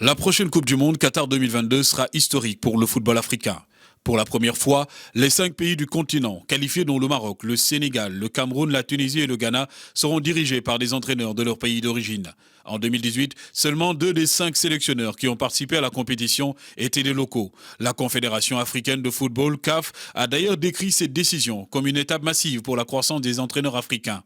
La prochaine Coupe du Monde Qatar 2022 sera historique pour le football africain. Pour la première fois, les 5 pays du continent, qualifiés dont le Maroc, le Sénégal, le Cameroun, la Tunisie et le Ghana, seront dirigés par des entraîneurs de leur pays d'origine. En 2018, seulement 2 des 5 sélectionneurs qui ont participé à la compétition étaient des locaux. La Confédération africaine de football, CAF, a d'ailleurs décrit cette décision comme une étape massive pour la croissance des entraîneurs africains.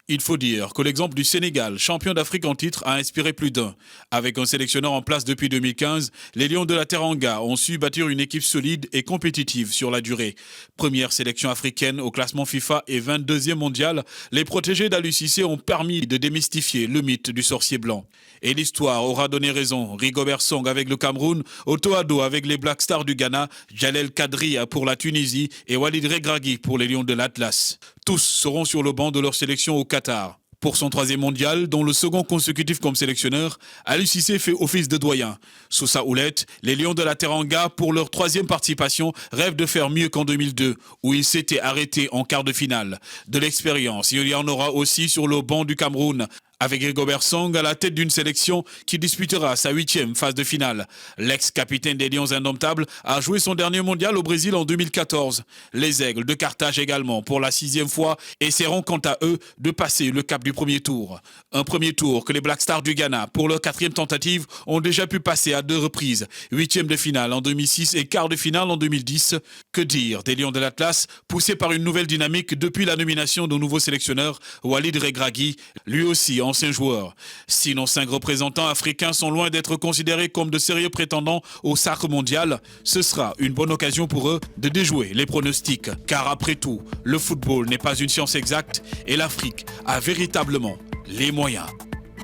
Il faut dire que l'exemple du Sénégal, champion d'Afrique en titre, a inspiré plus d'un. Avec un sélectionneur en place depuis 2015, les Lions de la Teranga ont su bâtir une équipe solide et compétitive sur la durée. Première sélection africaine au classement FIFA et 22e mondial, les protégés d'Aliou Cissé ont permis de démystifier le mythe du sorcier blanc. Et l'histoire aura donné raison. Rigobert Song avec le Cameroun, Otto Addo avec les Black Stars du Ghana, Jalel Kadri pour la Tunisie et Walid Regragui pour les Lions de l'Atlas. Tous seront sur le banc de leur sélection au Qatar. Pour son 3e mondial, dont le second consécutif comme sélectionneur, Aliou Cissé fait office de doyen. Sous sa houlette, les Lions de la Teranga, pour leur 3e participation, rêvent de faire mieux qu'en 2002, où ils s'étaient arrêtés en quart de finale. De l'expérience, il y en aura aussi sur le banc du Cameroun, avec Rigobert Song à la tête d'une sélection qui disputera sa 8e phase de finale. L'ex-capitaine des Lions indomptables a joué son dernier mondial au Brésil en 2014. Les Aigles de Carthage également pour la 6e fois essaieront quant à eux de passer le cap du premier tour. Un premier tour que les Black Stars du Ghana, pour leur 4e tentative, ont déjà pu passer à 2 reprises. 8e de finale en 2006 et quart de finale en 2010. Que dire des Lions de l'Atlas, poussés par une nouvelle dynamique depuis la nomination de nouveau sélectionneur, Walid Regragui, lui aussi ancien joueur. Si nos 5 représentants africains sont loin d'être considérés comme de sérieux prétendants au sacre mondial, ce sera une bonne occasion pour eux de déjouer les pronostics. Car après tout, le football n'est pas une science exacte et l'Afrique a véritablement les moyens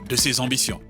de ses ambitions.